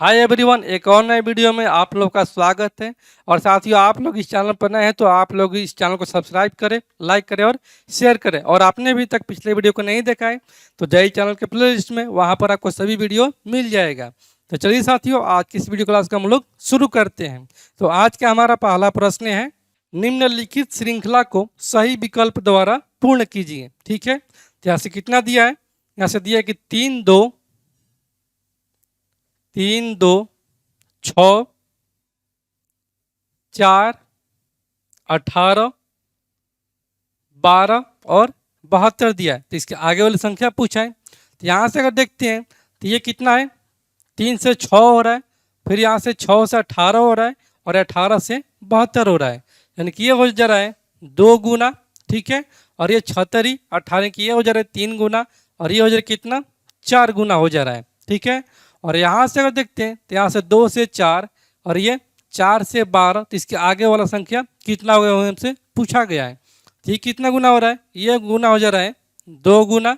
Hi everyone, एक और नए वीडियो में आप लोग का स्वागत है। और साथियों, आप लोग इस चैनल पर नए हैं तो आप लोग इस चैनल को सब्सक्राइब करें, लाइक करें और शेयर करें। और आपने अभी तक पिछले वीडियो को नहीं देखा है तो जय चैनल के प्ले लिस्ट में वहाँ पर आपको सभी वीडियो मिल जाएगा। तो चलिए साथियों, आज की इस वीडियो क्लास को हम लोग शुरू करते हैं। तो आज का हमारा पहला प्रश्न है, निम्नलिखित श्रृंखला को सही विकल्प द्वारा पूर्ण कीजिए। ठीक है, तो यहाँ से कितना दिया है? यहाँ से दिया है कि 3 2 6 4 18 12 और 72 दिया है। तो इसके आगे वाली संख्या पूछा है। तो यहाँ से अगर देखते हैं तो ये कितना है, 3 से 6 हो रहा है, फिर यहाँ से 6 से 18 हो रहा है और 18 से 72 हो रहा है। यानी कि ये हो जा रहा है 2 गुना। ठीक है, और ये 76 18 की ये हो जा रहा है 3 गुना, और ये हो जा रहा है कितना, 4 गुना हो जा रहा है। ठीक है, और यहाँ से अगर देखते हैं तो यहाँ से 2 से 4 और ये 4 से 12, तो इसके आगे वाला संख्या कितना हो गया हमसे पूछा गया है। तो ये कितना गुना हो रहा है, ये गुना हो जा रहा है 2 गुना,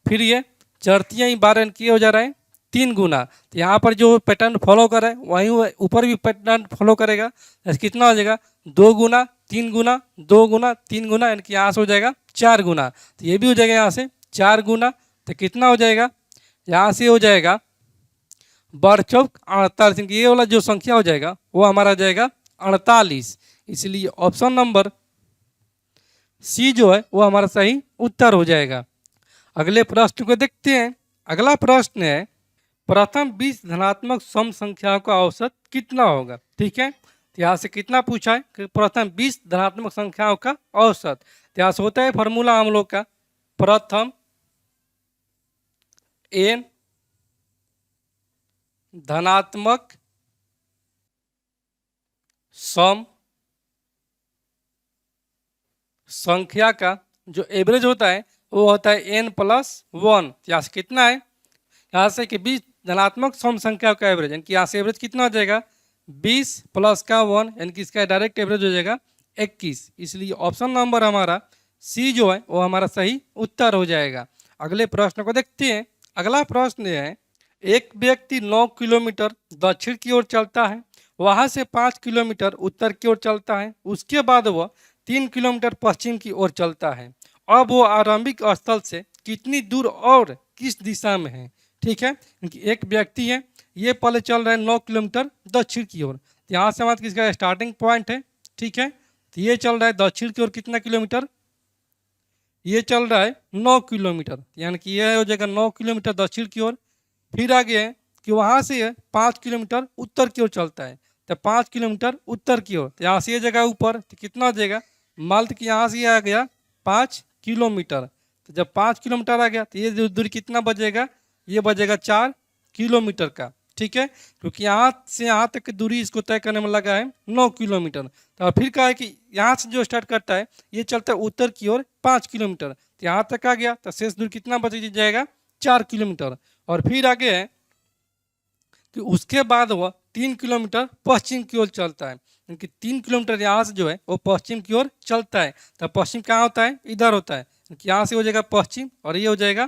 फिर ये चढ़तियाँ ही 12 की हो जा रहा है 3 गुना। तो यहाँ पर जो पैटर्न फॉलो कर रहा है वहीं ऊपर भी पैटर्न फॉलो करेगा। तो कितना हो जाएगा, 2 गुना 3 गुना 2 गुना 3 गुना, यानी कि यहाँ से हो जाएगा 4 गुना। तो ये भी हो जाएगा यहाँ से 4 गुना। तो कितना हो जाएगा, यहाँ से हो जाएगा 12×4 = 48। ये वाला जो संख्या हो जाएगा वो हमारा आ जाएगा 48। इसलिए ऑप्शन नंबर सी जो है वो हमारा सही उत्तर हो जाएगा। अगले प्रश्न को देखते हैं। अगला प्रश्न है, प्रथम 20 धनात्मक सम संख्याओं का औसत कितना होगा। ठीक है, तो यहाँ से कितना पूछा है कि प्रथम 20 धनात्मक संख्याओं का औसत। तो यहाँ से होता है फॉर्मूला हम लोग का, प्रथम n धनात्मक सम संख्या का जो एवरेज होता है वो होता है n+1। यहाँ से कितना है, यहाँ से कि 20 धनात्मक सम संख्या का एवरेज, यानी कि यहाँ से एवरेज कितना हो जाएगा 20 प्लस का 1, यानी कि इसका डायरेक्ट एवरेज हो जाएगा 21। इसलिए ऑप्शन नंबर हमारा सी जो है वो हमारा सही उत्तर हो जाएगा। अगले प्रश्न को देखते हैं। अगला प्रश्न है, एक व्यक्ति 9 किलोमीटर दक्षिण की ओर चलता है, वहाँ से 5 किलोमीटर उत्तर की ओर चलता है, उसके बाद वह 3 किलोमीटर पश्चिम की ओर चलता है। अब वो आरंभिक स्थल से कितनी दूर और किस दिशा में है। ठीक है, क्योंकि एक व्यक्ति है, ये पहले चल रहा है 9 किलोमीटर दक्षिण की ओर। तो यहाँ से हमारा किसका स्टार्टिंग पॉइंट है। ठीक है, तो ये चल रहा है दक्षिण की ओर कितना किलोमीटर, ये चल रहा है 9 किलोमीटर, यानी कि यह हो जाएगा 9 किलोमीटर दक्षिण की ओर। फिर आगे है कि वहाँ से 5 किलोमीटर उत्तर की ओर चलता है, तो 5 किलोमीटर उत्तर की ओर, तो यहाँ से ये जगह ऊपर, तो कितना हो जाएगा, मान लो कि यहाँ से आ गया 5 किलोमीटर। तो जब 5 किलोमीटर आ गया तो ये दूरी कितना बचेगा, ये बचेगा 4 किलोमीटर का। ठीक है, क्योंकि यहाँ से यहाँ तक की दूरी इसको तय करने में लगा है 9 किलोमीटर। तो फिर कहा है कि यहाँ से जो स्टार्ट करता है ये चलता है उत्तर की ओर 5 किलोमीटर, तो यहाँ तक आ गया, तो शेष दूरी कितना बच जाएगा 4 किलोमीटर। और फिर आगे है कि उसके बाद वह 3 किलोमीटर पश्चिम की ओर चलता है, क्योंकि 3 किलोमीटर यहाँ से जो है वो पश्चिम की ओर चलता है। तो पश्चिम कहाँ होता है, इधर होता है, क्योंकि यहाँ से हो जाएगा पश्चिम और ये हो जाएगा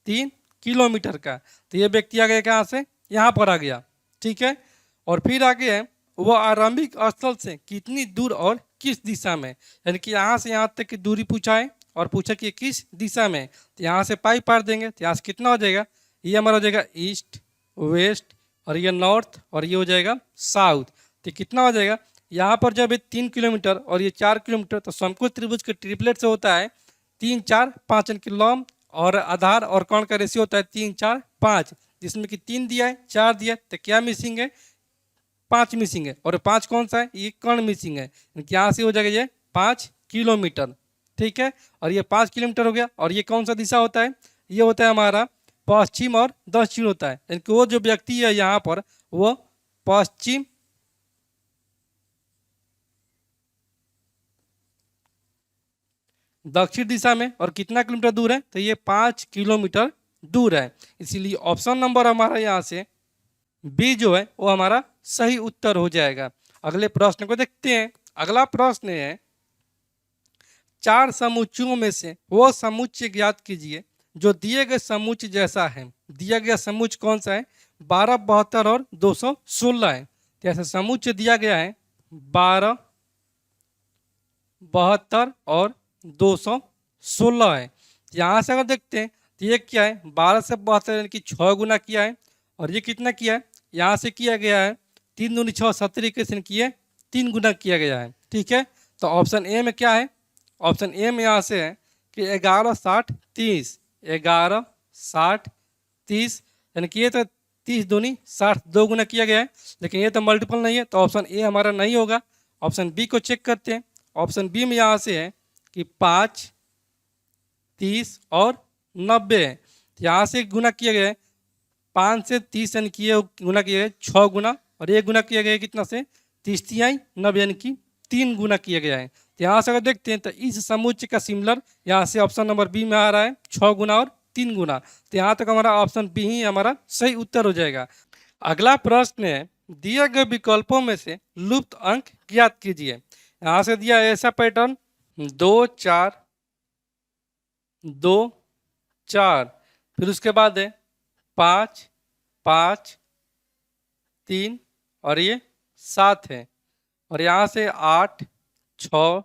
3 किलोमीटर का। तो ये व्यक्ति आ गया कहाँ से, यहाँ पर आ गया। ठीक है, और फिर आगे है वह आरंभिक स्थल से कितनी दूर और किस दिशा में, यानी कि यहाँ से यहाँ तक की दूरी पूछा है और पूछा कि किस दिशा में। तो यहाँ से पाई पार देंगे तो यहाँ से कितना हो जाएगा, ये हमारा हो जाएगा ईस्ट, वेस्ट, और ये नॉर्थ, और ये हो जाएगा साउथ। तो कितना हो जाएगा, यहाँ पर जब ये 3 किलोमीटर और ये 4 किलोमीटर, तो समकोण त्रिभुज के ट्रिपलेट से होता है 3 4 5, यानी कि लंब और आधार और कोण का रेशियो होता है 3 4 5, जिसमें कि 3 दिया है 4 दिया है, तो क्या मिसिंग है, 5 मिसिंग है। और 5 कौन सा है, ये कर्ण मिसिंग है, यहाँ से हो जाएगा ये 5 किलोमीटर। ठीक है, और ये 5 किलोमीटर हो गया। और ये कौन सा दिशा होता है, ये होता है हमारा पश्चिम और दक्षिण होता है, यानी कि वो जो व्यक्ति है यहाँ पर वो पश्चिम दक्षिण दिशा में, और कितना किलोमीटर दूर है, तो ये 5 किलोमीटर दूर है। इसीलिए ऑप्शन नंबर हमारा यहाँ से बी जो है वो हमारा सही उत्तर हो जाएगा। अगले प्रश्न को देखते हैं। अगला प्रश्न है, 4 समुच्चयों में से वो समुच्चय ज्ञात कीजिए जो दिए गए समुच्चय जैसा है। दिया गया समुच्चय कौन सा है, 12, 72 और 216 है। तो ऐसे समुच्चय दिया गया है 12, 72 और 216 है। यहाँ से अगर देखते हैं तो ये क्या है, 12 से 72 यानी कि 6 गुना किया है, और ये कितना किया है, यहाँ से किया गया है 3 दूनी 6, 70 के किए 3 गुना किया गया है। ठीक है, तो ऑप्शन ए में क्या है, ऑप्शन ए में यहाँ से है कि 11, 60, 30, 11, 60, 30, यानी कि ये तो 30 दूनी 60 2 गुना किया गया है, लेकिन ये तो मल्टीपल नहीं है, तो ऑप्शन ए हमारा नहीं होगा। ऑप्शन बी को चेक करते हैं। ऑप्शन बी में यहाँ से है कि 5, 30 और 90 है। यहाँ से गुना किया गया है 5 से 30 यानी कि ये गुना किया गया 6 गुना, और ये गुना किया गया है कितना से 30 तिहाई 90 यानी कि 3 गुना किया गया है। तो यहाँ से अगर देखते हैं तो इस समुच्चय का सिमिलर यहाँ से ऑप्शन नंबर बी में आ रहा है 6 गुना और 3 गुना। तो यहाँ तक हमारा ऑप्शन बी ही हमारा सही उत्तर हो जाएगा। अगला प्रश्न है, दिए गए विकल्पों में से लुप्त अंक ज्ञात कीजिए। यहाँ से दिया ऐसा पैटर्न 2, 4, 2, 4, फिर उसके बाद है 5, 5, 3 और ये 7 है, और यहाँ से 8, 6,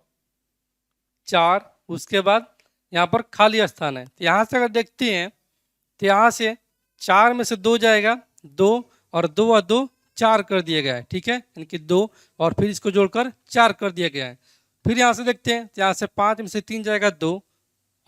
4, उसके बाद यहाँ पर खाली स्थान है। तो यहाँ से अगर देखते हैं तो यहाँ से 4 में से 2 जाएगा 2, और 2 और 2 4 कर दिया गया है। ठीक है, यानी कि 2 और फिर इसको जोड़कर 4 कर दिया गया है। फिर यहाँ से देखते हैं तो यहाँ से 5 में से 3 जाएगा 2,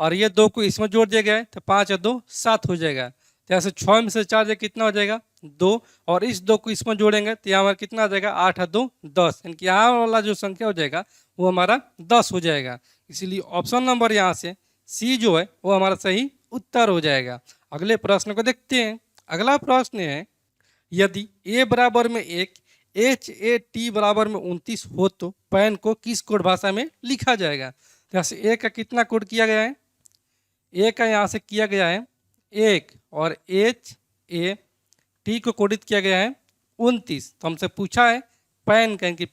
और ये 2 को इसमें जोड़ दिया गया है, तो 5 और 2 7 हो जाएगा। तो यहाँ से 6 में से 4 कितना हो जाएगा 2, और इस 2 को इसमें जोड़ेंगे तो यहाँ हमारा कितना आ जाएगा 8 और 2 10, यानी कि यहाँ वाला जो संख्या हो जाएगा वो हमारा 10 हो जाएगा। इसीलिए ऑप्शन नंबर यहाँ से सी जो है वो हमारा सही उत्तर हो जाएगा। अगले प्रश्न को देखते हैं। अगला प्रश्न है, यदि a बराबर में 1, HAT बराबर में 29 हो तो पैन को किस कोड भाषा में लिखा जाएगा। तो यहाँ से a का कितना कोड किया गया है, a का यहाँ से किया गया है 1, और HAT को कोडित किया गया है 29। तो हमसे पूछा है पैन का यानी कि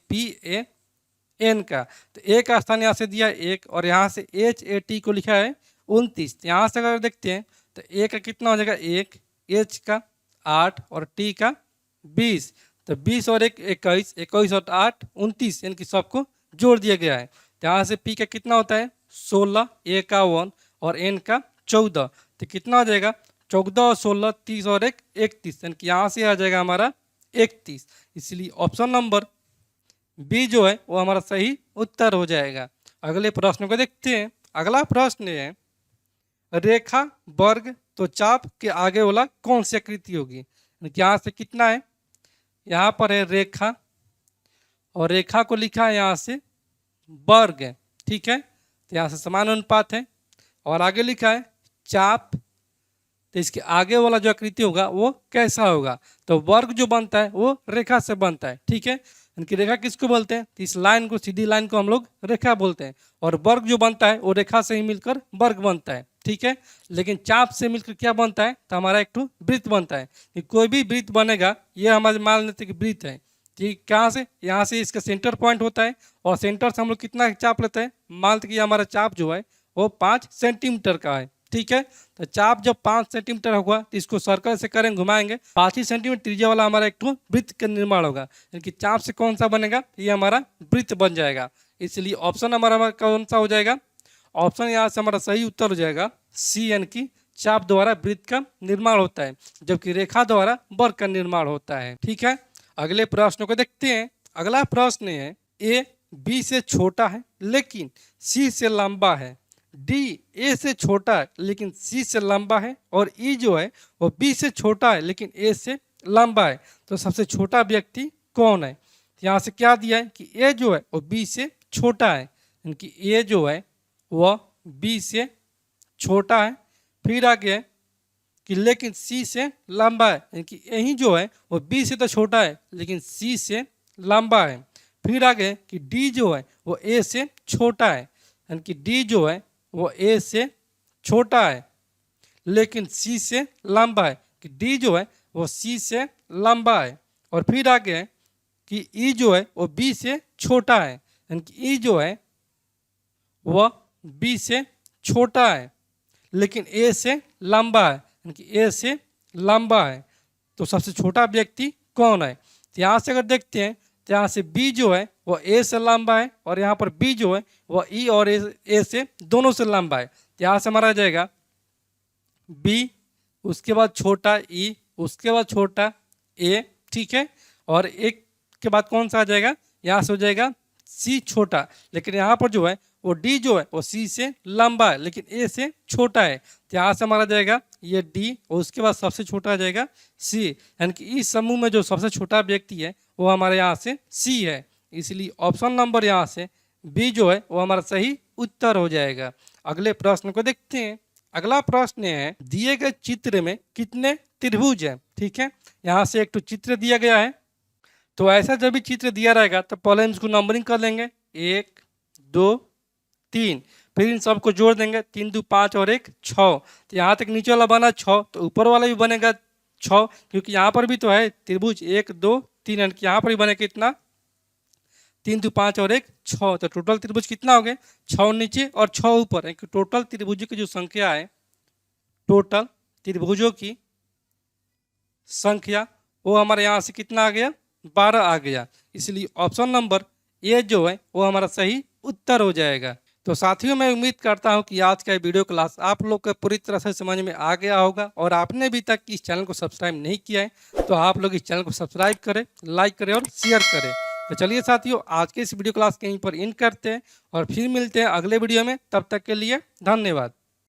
PAN का, तो a का स्थान यहाँ से दिया है 1, और यहाँ से HAT को लिखा है 29। तो यहाँ से अगर देखते हैं तो a का कितना हो जाएगा 1, H का 8 और T का 20, तो 20 और 1 21, 21 और 8 29, यानी कि सबको जोड़ दिया गया है। तो यहाँ से P का कितना होता है 16, A का 1 और N का 14, तो कितना हो जाएगा 14 और 16 30 और 1 31, यानी कि यहाँ से आ जाएगा हमारा 31। इसलिए ऑप्शन नंबर बी जो है वो हमारा सही उत्तर हो जाएगा। अगले प्रश्न को देखते हैं। अगला प्रश्न है, रेखा, वर्ग तो चाप के आगे वाला कौन सी आकृति होगी। यहाँ से कितना है, यहाँ पर है रेखा, और रेखा को लिखा है यहाँ से वर्ग है। ठीक है, तो यहाँ से समान अनुपात है, और आगे लिखा है चाप, तो इसके आगे वाला जो आकृति होगा वो कैसा होगा। तो वर्ग जो बनता है वो रेखा से बनता है। ठीक है, इनकी रेखा किसको बोलते हैं, तो इस लाइन को, सीधी लाइन को हम लोग रेखा बोलते हैं, और वर्ग जो बनता है वो रेखा से ही मिलकर वर्ग बनता है। ठीक है, लेकिन चाप से मिलकर क्या बनता है, तो हमारा एक तो वृत्त बनता है। कि कोई भी वृत्त बनेगा, ये हमारे मान लेते हैं कि वृत्त है। ठीक, कहाँ से, यहाँ से इसका सेंटर पॉइंट होता है, और सेंटर से हम लोग कितना चाप लेते हैं, मान लेते कि हमारा चाप जो है वो 5 सेंटीमीटर का है। ठीक है, तो चाप जब 5 सेंटीमीटर होगा तो इसको सर्कल से करेंगे, घुमाएंगे, 5 ही सेंटीमीटर त्रिज्या वाला हमारा एक तो वृत्त का निर्माण होगा। यानी कि चाप से कौन सा बनेगा, ये हमारा वृत्त बन जाएगा। इसलिए ऑप्शन हमारा कौन सा हो जाएगा, ऑप्शन यहाँ से हमारा सही उत्तर हो जाएगा सी, यानी कि चाप द्वारा वृत्त का निर्माण होता है, जबकि रेखा द्वारा वर्ग का निर्माण होता है। ठीक है, अगले प्रश्न को देखते हैं। अगला प्रश्न है, ए बी से छोटा है लेकिन सी से लंबा है, डी ए से छोटा है लेकिन सी से लंबा है, और ई जो है वो बी से छोटा है लेकिन ए से लंबा है। तो सबसे छोटा व्यक्ति कौन है। यहाँ से क्या दिया है कि ए जो है वो बी से छोटा है, यानी कि ए जो है वह बी से छोटा है। फिर आगे है कि लेकिन सी से लंबा है, यानी कि यही जो है वो बी से तो छोटा है लेकिन सी से लंबा है। फिर आगे कि डी जो है वो ए से छोटा है, यानी कि डी जो है वो ए से छोटा है लेकिन सी से लंबा है, कि डी जो है वो सी से लंबा है। और फिर आगे है कि ई जो है वो बी से छोटा है, यानी कि ई जो है वह बी से छोटा है लेकिन ए से लंबा है, यानी कि ए से लंबा है। तो सबसे छोटा व्यक्ति कौन है। तो यहाँ से अगर देखते हैं तो यहाँ से बी जो है वह ए से लंबा है और यहाँ पर बी जो है वह ई और ए से दोनों से लंबा है। तो यहाँ से हमारा आ जाएगा बी, उसके बाद छोटा ई, उसके बाद छोटा ए, ठीक है। और एक के बाद कौन सा आ जाएगा, यहाँ से हो जाएगा सी छोटा, लेकिन यहाँ पर जो है वो डी जो है वो सी से लंबा है लेकिन ए से छोटा है। तो यहाँ से हमारा जाएगा ये डी और उसके बाद सबसे छोटा आ जाएगा सी, यानी कि इस समूह में जो सबसे छोटा व्यक्ति है वो हमारे यहाँ से सी है। इसलिए ऑप्शन नंबर यहाँ से बी जो है वो हमारा सही उत्तर हो जाएगा। अगले प्रश्न को देखते हैं। अगला प्रश्न है, दिए गए चित्र में कितने त्रिभुज हैं। ठीक है, यहाँ से एक तो चित्र दिया गया है, तो ऐसा जब भी चित्र दिया रहेगा तो पहले इसको नंबरिंग कर लेंगे 1 2 3, फिर इन सबको जोड़ देंगे 3 2 5 और 1 6। तो यहाँ तक नीचे वाला बना 6 तो ऊपर वाला भी बनेगा 6, क्योंकि यहाँ पर भी तो है त्रिभुज 1 2 3, यानी कि यहाँ पर भी बने कितना 3 2 5 और 1 6। तो टोटल त्रिभुज कितना हो गए 6 नीचे और 6 ऊपर, यानी कि टोटल त्रिभुजों की जो संख्या है, टोटल त्रिभुजों की संख्या वो हमारे यहाँ से कितना आ गया 12 आ गया। इसलिए ऑप्शन नंबर ए जो है वो हमारा सही उत्तर हो जाएगा। तो साथियों मैं उम्मीद करता हूं कि आज का वीडियो क्लास आप लोग को पूरी तरह से समझ में आ गया होगा, और आपने अभी तक इस चैनल को सब्सक्राइब नहीं किया है तो आप लोग इस चैनल को सब्सक्राइब करें, लाइक करें और शेयर करें। तो चलिए साथियों, आज के इस वीडियो क्लास के यहीं पर एंड करते हैं और फिर मिलते हैं अगले वीडियो में। तब तक के लिए धन्यवाद।